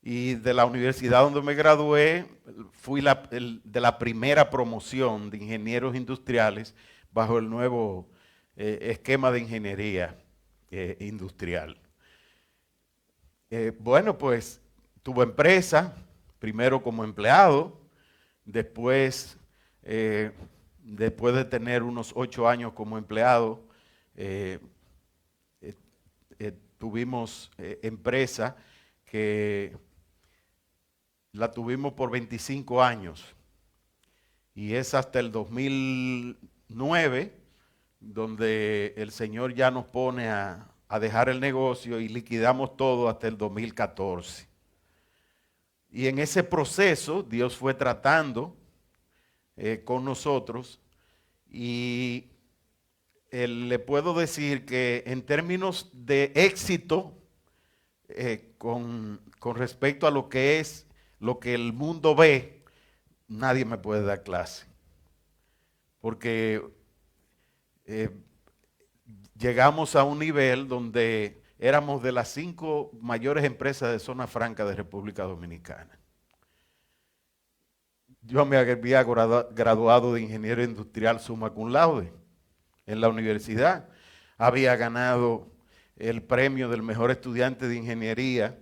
Y de la universidad donde me gradué, fui de la primera promoción de ingenieros industriales bajo el nuevo esquema de ingeniería industrial. Bueno, pues tuve empresa, primero como empleado, después después de tener unos 8 años como empleado, tuvimos empresa que la tuvimos por 25 años y es hasta el 2009 donde el Señor ya nos pone a dejar el negocio y liquidamos todo hasta el 2014. Y en ese proceso Dios fue tratando con nosotros y le puedo decir que en términos de éxito, con respecto a lo que es, lo que el mundo ve, nadie me puede dar clase. Porque llegamos a un nivel donde éramos de las 5 mayores empresas de zona franca de República Dominicana. Yo me había graduado de ingeniero industrial summa cum laude en la universidad. Había ganado el premio del mejor estudiante de ingeniería,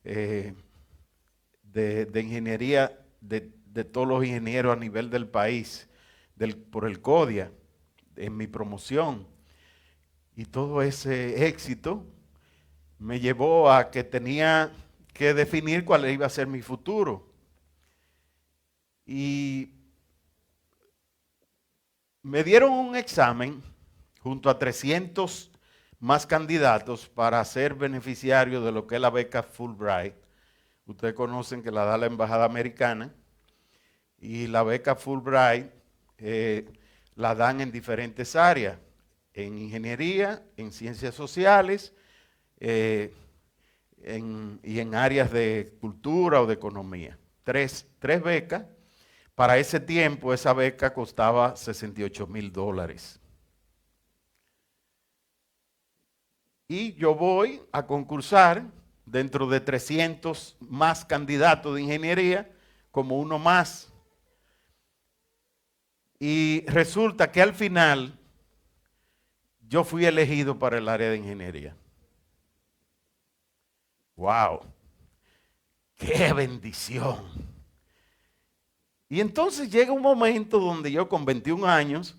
de ingeniería de todos los ingenieros a nivel del país, por el CODIA, en mi promoción. Y todo ese éxito me llevó a que tenía que definir cuál iba a ser mi futuro. Y me dieron un examen junto a 300 más candidatos para ser beneficiario de lo que es la beca Fulbright. Ustedes conocen que la da la Embajada Americana. Y la beca Fulbright la dan en diferentes áreas. En ingeniería, en ciencias sociales y en áreas de cultura o de economía. Tres becas. Para ese tiempo esa beca costaba $68,000. Y yo voy a concursar dentro de 300 más candidatos de ingeniería como uno más. Y resulta que al final yo fui elegido para el área de ingeniería. ¡Wow! ¡Qué bendición! Y entonces llega un momento donde yo con 21 años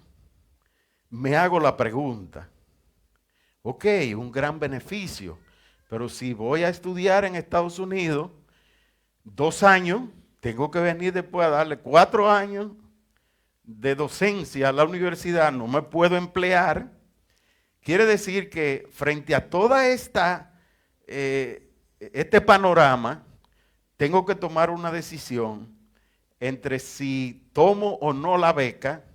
me hago la pregunta. Ok, un gran beneficio, pero si voy a estudiar en Estados Unidos 2 años, tengo que venir después a darle 4 años de docencia a la universidad, no me puedo emplear. Quiere decir que frente a toda este panorama, tengo que tomar una decisión entre si tomo o no la beca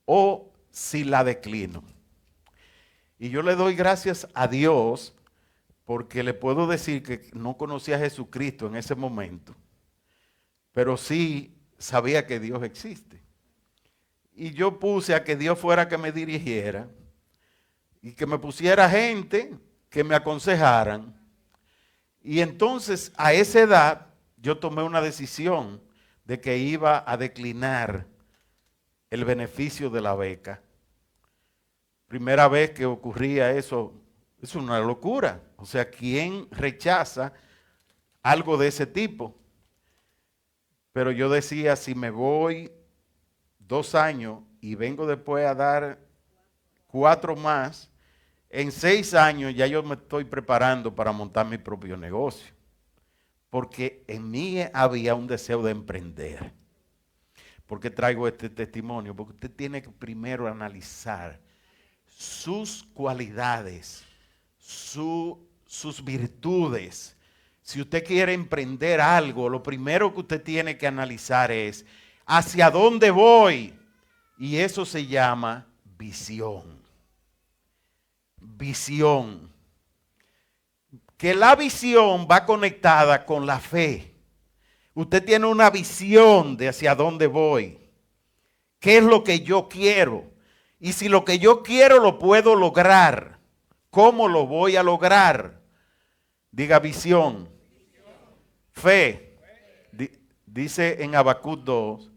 o si la declino. Y yo le doy gracias a Dios porque le puedo decir que no conocía a Jesucristo en ese momento, pero sí sabía que Dios existe. Y yo puse a que Dios fuera que me dirigiera y que me pusiera gente que me aconsejaran. Y entonces a esa edad yo tomé una decisión de que iba a declinar el beneficio de la beca. Primera vez que ocurría eso, es una locura. O sea, ¿quién rechaza algo de ese tipo? Pero yo decía, si me voy 2 años y vengo después a dar 4 más, en 6 años ya yo me estoy preparando para montar mi propio negocio. Porque en mí había un deseo de emprender. ¿Por qué traigo este testimonio? Porque usted tiene que primero analizar sus cualidades, sus virtudes. Si usted quiere emprender algo, lo primero que usted tiene que analizar es hacia dónde voy. Y eso se llama visión. Visión. Que la visión va conectada con la fe. Usted tiene una visión de hacia dónde voy. ¿Qué es lo que yo quiero? Y si lo que yo quiero lo puedo lograr, ¿cómo lo voy a lograr? Diga visión. Fe. Dice en Habacuc 2,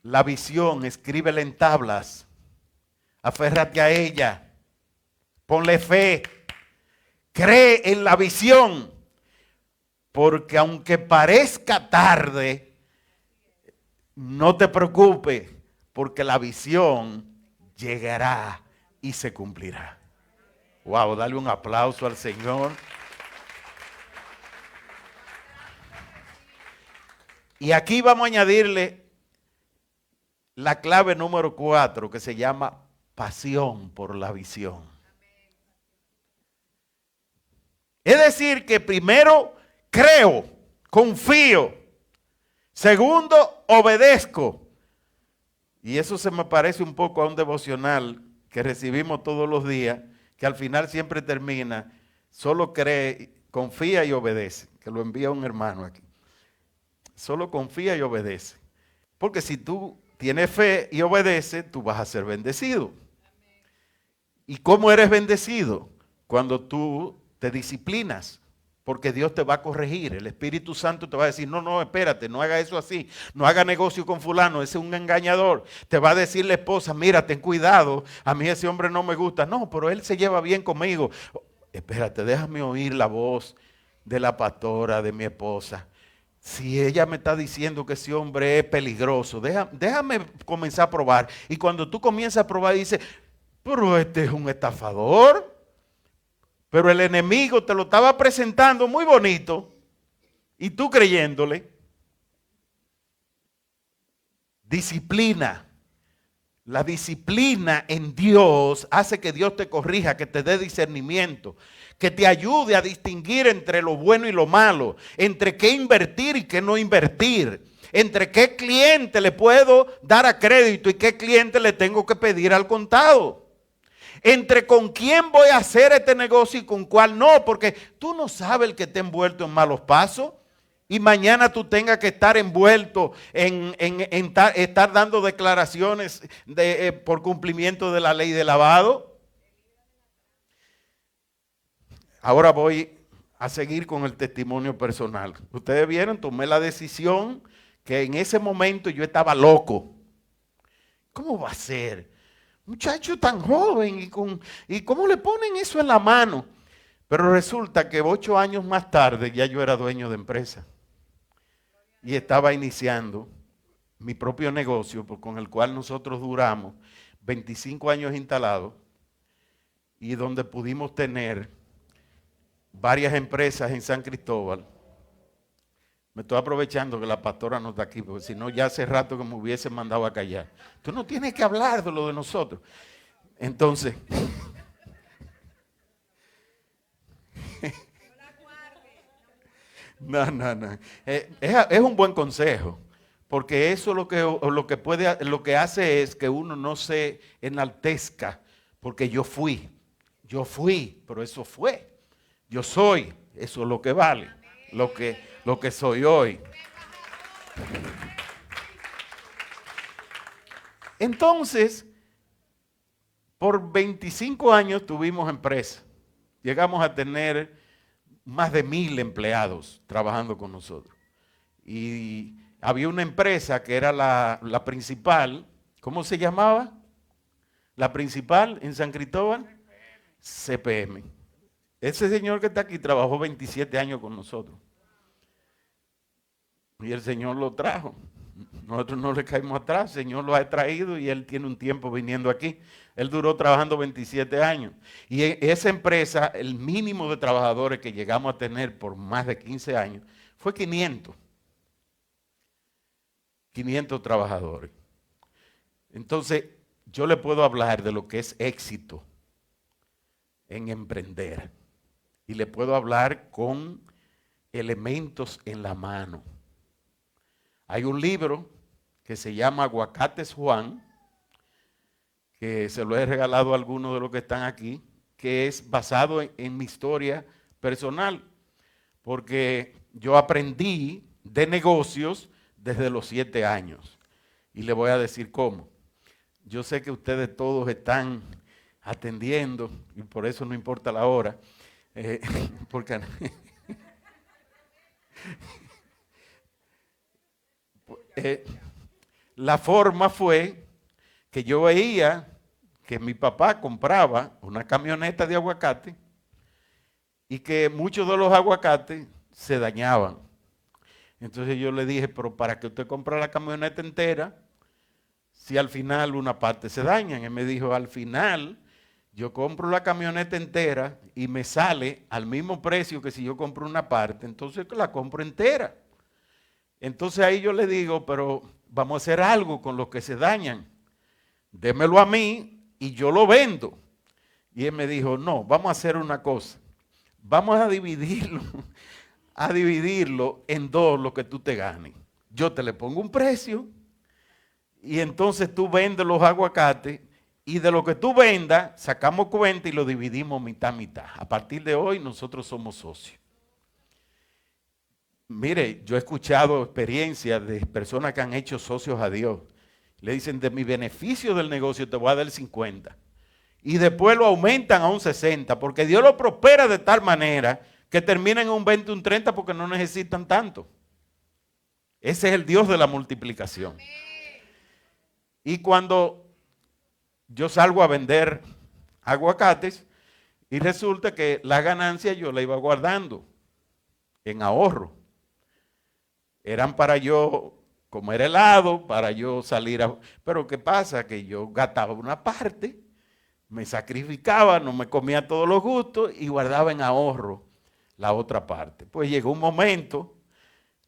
la visión, escríbela en tablas. Aférrate a ella. Ponle fe. Cree en la visión. Porque aunque parezca tarde, no te preocupes, porque la visión llegará y se cumplirá. Wow, dale un aplauso al Señor. Y aquí vamos a añadirle la clave número 4, que se llama pasión por la visión. Es decir, que primero creo, confío. Segundo, obedezco. Y eso se me parece un poco a un devocional que recibimos todos los días, que al final siempre termina, solo cree, confía y obedece, que lo envía un hermano aquí. Solo confía y obedece. Porque si tú tienes fe y obedeces, tú vas a ser bendecido. ¿Y cómo eres bendecido? Cuando tú te disciplinas. Porque Dios te va a corregir. El Espíritu Santo te va a decir, no, espérate, no haga eso así. No haga negocio con fulano, ese es un engañador. Te va a decir la esposa, mira, ten cuidado, a mí ese hombre no me gusta. No, pero él se lleva bien conmigo. Espérate, déjame oír la voz de la pastora, de mi esposa. Si ella me está diciendo que ese hombre es peligroso, déjame comenzar a probar. Y cuando tú comienzas a probar, dices, pero este es un estafador. Pero el enemigo te lo estaba presentando muy bonito y tú creyéndole. Disciplina. La disciplina en Dios hace que Dios te corrija, que te dé discernimiento, que te ayude a distinguir entre lo bueno y lo malo, entre qué invertir y qué no invertir, entre qué cliente le puedo dar a crédito y qué cliente le tengo que pedir al contado. Entre con quién voy a hacer este negocio y con cuál no, porque tú no sabes el que está envuelto en malos pasos y mañana tú tengas que estar envuelto en estar dando declaraciones por cumplimiento de la ley de lavado. Ahora voy a seguir con el testimonio personal. Ustedes vieron, tomé la decisión que en ese momento yo estaba loco. ¿Cómo va a ser? Muchacho tan joven y cómo le ponen eso en la mano. Pero resulta que 8 años más tarde ya yo era dueño de empresa y estaba iniciando mi propio negocio con el cual nosotros duramos 25 años instalados y donde pudimos tener varias empresas en San Cristóbal. Me estoy aprovechando que la pastora no está aquí, porque si no ya hace rato que me hubiese mandado a callar. Tú no tienes que hablar de lo de nosotros. Entonces, no. Es un buen consejo, porque eso lo que hace es que uno no se enaltezca, porque yo fui, pero eso fue. Yo soy, eso es lo que vale, lo que soy hoy. Entonces, por 25 años tuvimos empresa. Llegamos a tener más de 1,000 empleados trabajando con nosotros. Y había una empresa que era la principal. ¿Cómo se llamaba? La principal en San Cristóbal. CPM. Ese señor que está aquí trabajó 27 años con nosotros. Y el Señor lo trajo. Nosotros no le caímos atrás, el Señor lo ha traído y él tiene un tiempo viniendo aquí. Él duró trabajando 27 años. Y esa empresa, el mínimo de trabajadores que llegamos a tener por más de 15 años, fue 500. 500 trabajadores. Entonces, yo le puedo hablar de lo que es éxito en emprender. Y le puedo hablar con elementos en la mano. Hay un libro que se llama Aguacates Juan, que se lo he regalado a algunos de los que están aquí, que es basado en mi historia personal, porque yo aprendí de negocios desde los 7 años. Y le voy a decir cómo. Yo sé que ustedes todos están atendiendo, y por eso no importa la hora, porque... la forma fue que yo veía que mi papá compraba una camioneta de aguacate y que muchos de los aguacates se dañaban. Entonces yo le dije, pero ¿para qué usted compra la camioneta entera si al final una parte se daña? Y él me dijo, al final yo compro la camioneta entera y me sale al mismo precio que si yo compro una parte, entonces la compro entera. Entonces ahí yo le digo, pero vamos a hacer algo con los que se dañan. Démelo a mí y yo lo vendo. Y él me dijo, no, vamos a hacer una cosa. Vamos a dividirlo en dos lo que tú te ganes. Yo te le pongo un precio y entonces tú vendes los aguacates y de lo que tú vendas sacamos cuenta y lo dividimos mitad a mitad. A partir de hoy nosotros somos socios. Mire, yo he escuchado experiencias de personas que han hecho socios a Dios. Le dicen, de mi beneficio del negocio te voy a dar el 50. Y después lo aumentan a un 60, porque Dios lo prospera de tal manera que termina en un 20, un 30 porque no necesitan tanto. Ese es el Dios de la multiplicación. Y cuando yo salgo a vender aguacates y resulta que la ganancia yo la iba guardando en ahorro. Eran para yo comer helado, para yo salir a... Pero ¿qué pasa? Que yo gastaba una parte, me sacrificaba, no me comía todos los gustos y guardaba en ahorro la otra parte. Pues llegó un momento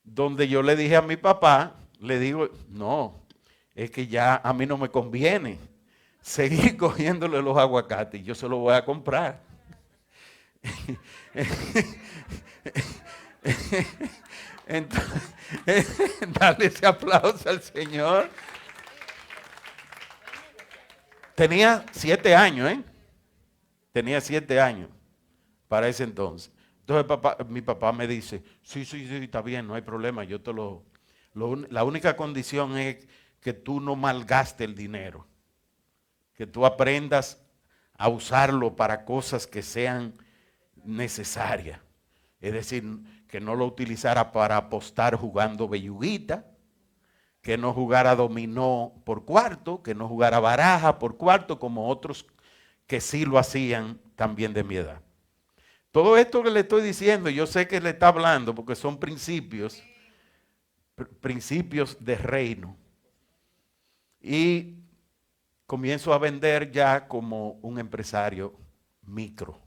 donde yo le dije a mi papá, le digo, no, es que ya a mí no me conviene seguir cogiéndole los aguacates, yo se los voy a comprar. Entonces, darle ese aplauso al Señor. Tenía 7 años, Tenía 7 años para ese entonces. Entonces mi papá me dice, sí, está bien, no hay problema, yo te la única condición es que tú no malgastes el dinero, que tú aprendas a usarlo para cosas que sean necesarias. Es decir, que no lo utilizara para apostar jugando belluguita, que no jugara dominó por cuarto, que no jugara baraja por cuarto, como otros que sí lo hacían también de mi edad. Todo esto que le estoy diciendo, yo sé que le está hablando porque son principios de reino. Y comienzo a vender ya como un empresario micro,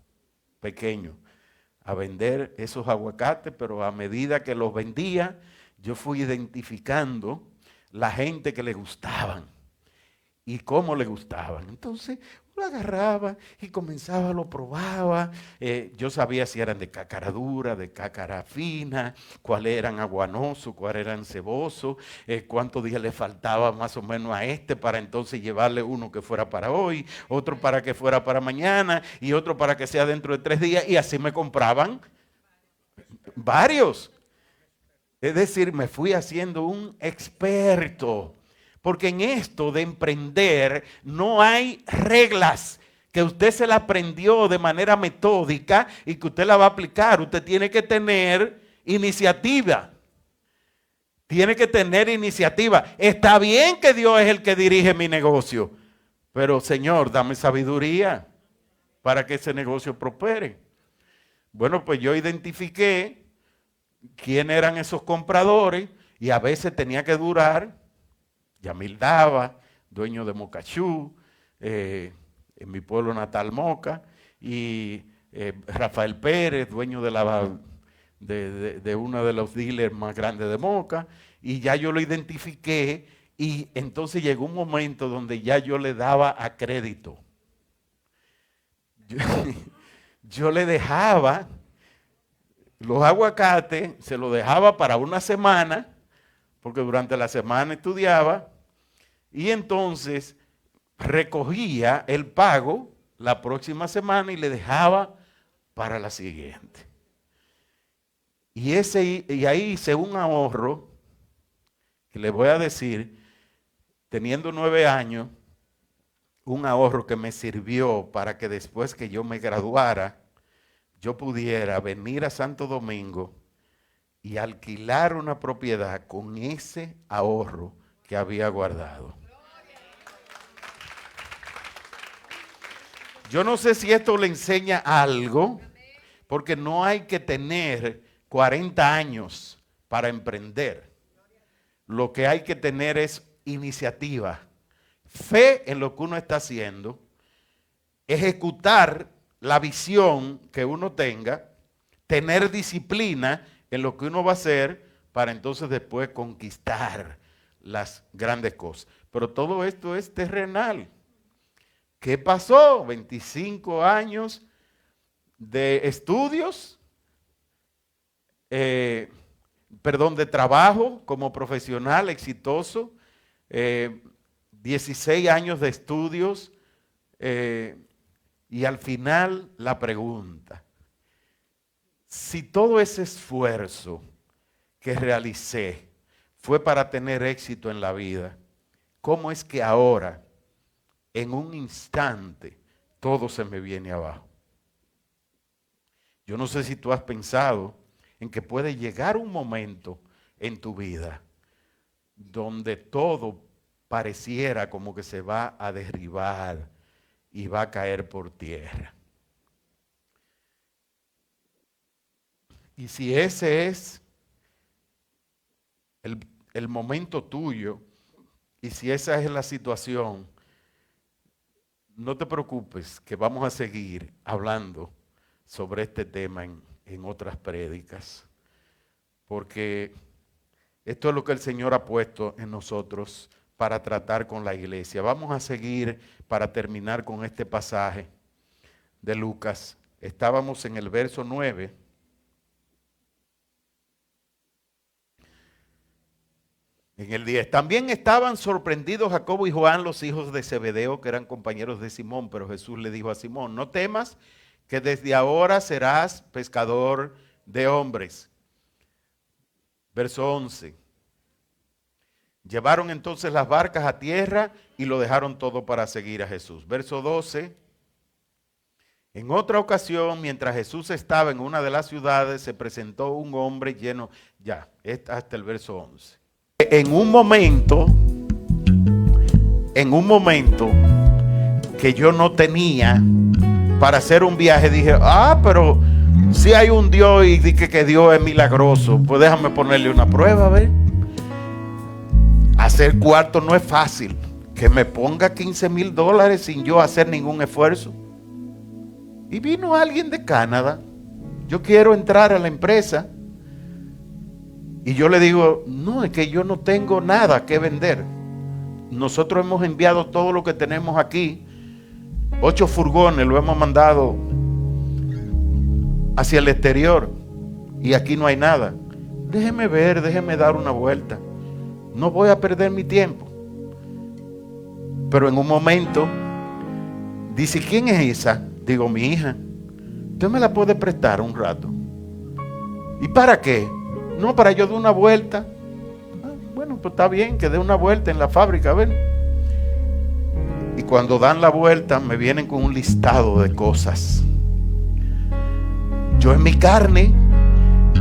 pequeño, a vender esos aguacates, pero a medida que los vendía, yo fui identificando la gente que le gustaban y cómo le gustaban. Entonces, lo agarraba y comenzaba, lo probaba. Yo sabía si eran de cácara dura, de cácara fina, cuáles eran aguanosos, cuáles eran cebosos, cuántos días le faltaba más o menos a este para entonces llevarle uno que fuera para hoy, otro para que fuera para mañana y otro para que sea dentro de 3 días. Y así me compraban varios. Es decir, me fui haciendo un experto. Porque en esto de emprender no hay reglas que usted se la aprendió de manera metódica y que usted la va a aplicar. Usted tiene que tener iniciativa. Tiene que tener iniciativa. Está bien que Dios es el que dirige mi negocio, pero Señor, dame sabiduría para que ese negocio prospere. Bueno, pues yo identifiqué quién eran esos compradores y a veces tenía que durar. Yamil Dava, dueño de Mocachú, en mi pueblo natal Moca, y Rafael Pérez, dueño de uno de los dealers más grandes de Moca, y ya yo lo identifiqué, y entonces llegó un momento donde ya yo le daba a crédito. Yo le dejaba los aguacates, se los dejaba para una semana, porque durante la semana estudiaba, y entonces recogía el pago la próxima semana y le dejaba para la siguiente. Y ahí hice un ahorro, que le voy a decir, teniendo 9 años, un ahorro que me sirvió para que después que yo me graduara, yo pudiera venir a Santo Domingo y alquilar una propiedad con ese ahorro que había guardado. Yo no sé si esto le enseña algo, porque no hay que tener 40 años para emprender. Lo que hay que tener es iniciativa, fe en lo que uno está haciendo, ejecutar la visión que uno tenga, tener disciplina en lo que uno va a hacer para entonces después conquistar las grandes cosas. Pero todo esto es terrenal. ¿Qué pasó? 25 años de estudios, de trabajo como profesional exitoso, 16 años de estudios, y al final la pregunta: si todo ese esfuerzo que realicé fue para tener éxito en la vida, ¿cómo es que ahora, en un instante, todo se me viene abajo? Yo no sé si tú has pensado en que puede llegar un momento en tu vida donde todo pareciera como que se va a derribar y va a caer por tierra. Y si ese es el momento tuyo, y si esa es la situación, no te preocupes, que vamos a seguir hablando sobre este tema en otras prédicas, porque esto es lo que el Señor ha puesto en nosotros para tratar con la iglesia. Vamos a seguir para terminar con este pasaje de Lucas. Estábamos en el verso 9. En el 10. También estaban sorprendidos Jacobo y Juan, los hijos de Zebedeo, que eran compañeros de Simón, pero Jesús le dijo a Simón: no temas, que desde ahora serás pescador de hombres. Verso 11. Llevaron entonces las barcas a tierra y lo dejaron todo para seguir a Jesús. Verso 12. En otra ocasión, mientras Jesús estaba en una de las ciudades, se presentó un hombre lleno, hasta el verso 11. En un momento que yo no tenía para hacer un viaje, dije: pero si hay un Dios y dije que Dios es milagroso, pues déjame ponerle una prueba, a ver. Hacer cuarto no es fácil. Que me ponga $15,000 sin yo hacer ningún esfuerzo. Y vino alguien de Canadá: yo quiero entrar a la empresa. Y yo le digo: no, es que yo no tengo nada que vender. Nosotros hemos enviado todo lo que tenemos aquí. 8 furgones lo hemos mandado hacia el exterior. Y aquí no hay nada. Déjeme ver, déjeme dar una vuelta. No voy a perder mi tiempo. Pero en un momento dice: ¿quién es esa? Digo: mi hija. ¿Usted me la puede prestar un rato? ¿Y para qué? No, para yo dar una vuelta. Bueno, pues está bien, que dé una vuelta en la fábrica, a ver. Y cuando dan la vuelta me vienen con un listado de cosas. Yo en mi carne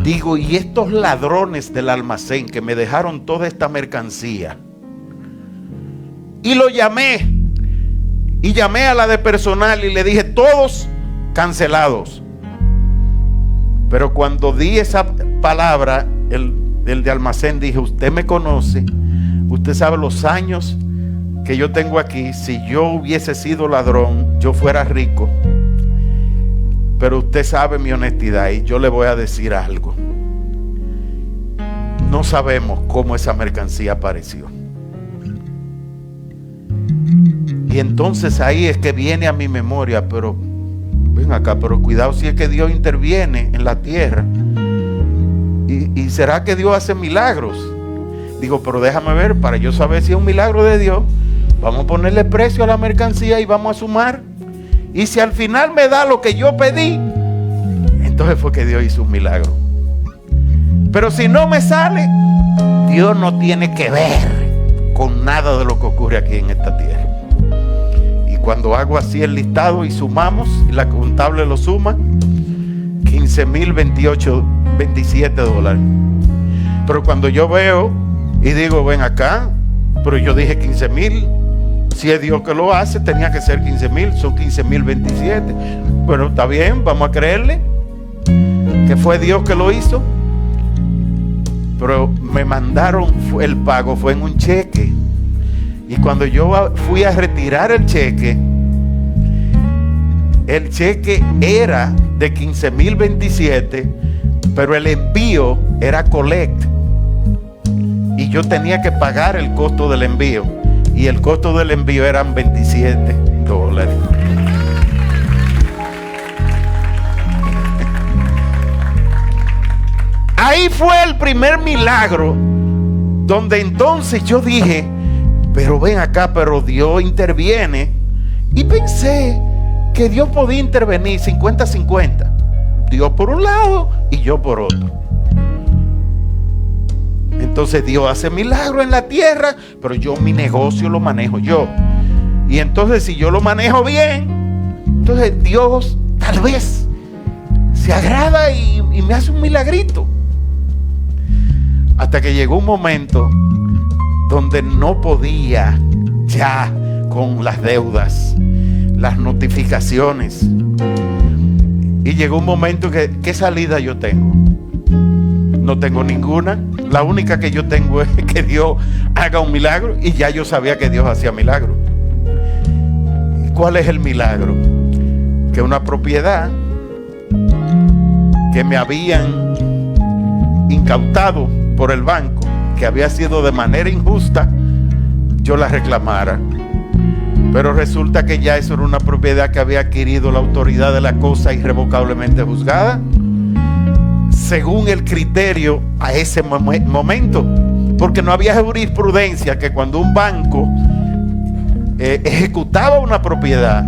digo: ¿y estos ladrones del almacén que me dejaron toda esta mercancía? Y lo llamé. Y llamé a la de personal y le dije: todos cancelados. Pero cuando di esa palabra, el de almacén dije: usted me conoce, usted sabe los años que yo tengo aquí. Si yo hubiese sido ladrón, yo fuera rico. Pero usted sabe mi honestidad y yo le voy a decir algo. No sabemos cómo esa mercancía apareció. Y entonces ahí es que viene a mi memoria: pero ven acá, pero cuidado si es que Dios interviene en la tierra. ¿Y será que Dios hace milagros? Digo: pero déjame ver, para yo saber si es un milagro de Dios, vamos a ponerle precio a la mercancía y vamos a sumar. Y si al final me da lo que yo pedí, entonces fue que Dios hizo un milagro. Pero si no me sale, Dios no tiene que ver con nada de lo que ocurre aquí en esta tierra. Y cuando hago así el listado y sumamos, y la contable lo suma, $15,027. Pero cuando yo veo y digo: ven acá, pero yo dije 15,000. Si es Dios que lo hace, tenía que ser 15,000, son 15,027. Bueno, está bien, vamos a creerle que fue Dios que lo hizo. pero me mandaron el pago, fue en un cheque. Y cuando yo fui a retirar el cheque era de 15,027, pero el envío era collect. Y yo tenía que pagar el costo del envío. Y el costo del envío eran $27. Ahí fue el primer milagro, donde entonces yo dije, pero ven acá, pero Dios interviene. Y pensé que Dios podía intervenir 50-50. Dios por un lado y yo por otro. Entonces Dios hace milagros en la tierra, pero mi negocio lo manejo yo. Y entonces si yo lo manejo bien, entonces Dios tal vez se agrada y me hace un milagrito. Hasta que llegó un momento donde no podía ya con las deudas, las notificaciones. Y llegó un momento que, ¿qué salida yo tengo? No tengo ninguna. La única que yo tengo es que Dios haga un milagro. Y ya yo sabía que Dios hacía milagro. ¿Y cuál es el milagro? Que una propiedad que me habían incautado por el banco, que había sido de manera injusta, yo la reclamara. Pero resulta que ya eso era una propiedad que había adquirido la autoridad de la cosa irrevocablemente juzgada, según el criterio a ese momento, porque no había jurisprudencia que cuando un banco ejecutaba una propiedad,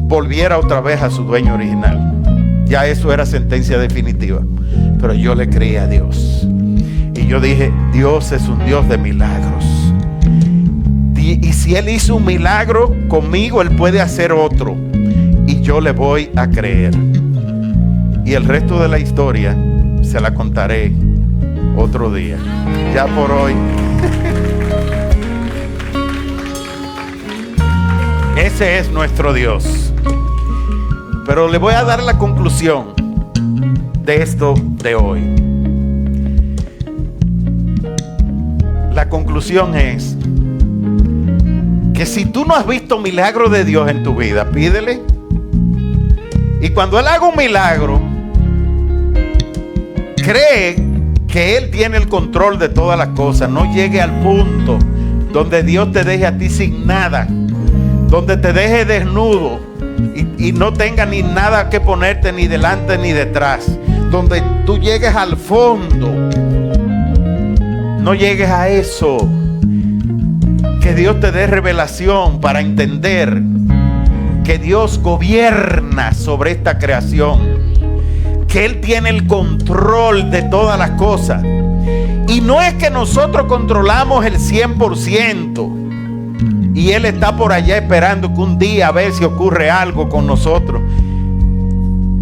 volviera otra vez a su dueño original. Ya eso era sentencia definitiva. Pero yo le creí a Dios. Y yo dije, Dios es un Dios de milagros. Y si Él hizo un milagro conmigo, Él puede hacer otro. Y yo le voy a creer. Y el resto de la historia se la contaré otro día. Ya por hoy. Ese es nuestro Dios. Pero le voy a dar la conclusión de esto de hoy. La conclusión es que si tú no has visto milagro de Dios en tu vida, pídele. Y cuando Él haga un milagro, cree que Él tiene el control de todas las cosas. No llegue al punto donde Dios te deje a ti sin nada, donde te deje desnudo y no tenga ni nada que ponerte ni delante ni detrás, donde tú llegues al fondo. No llegues a eso. Que Dios te dé revelación para entender que Dios gobierna sobre esta creación, que Él tiene el control de todas las cosas. Y no es que nosotros controlamos el 100% y Él está por allá esperando que un día a ver si ocurre algo con nosotros.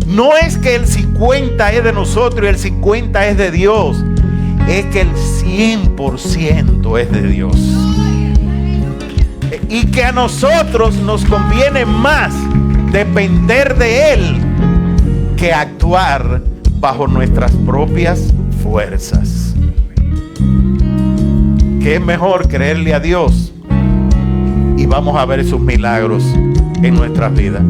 No es que el 50 es de nosotros y el 50 es de Dios. Es que el 100% es de Dios. Y que a nosotros nos conviene más depender de Él que actuar bajo nuestras propias fuerzas. Que es mejor creerle a Dios y vamos a ver sus milagros en nuestras vidas.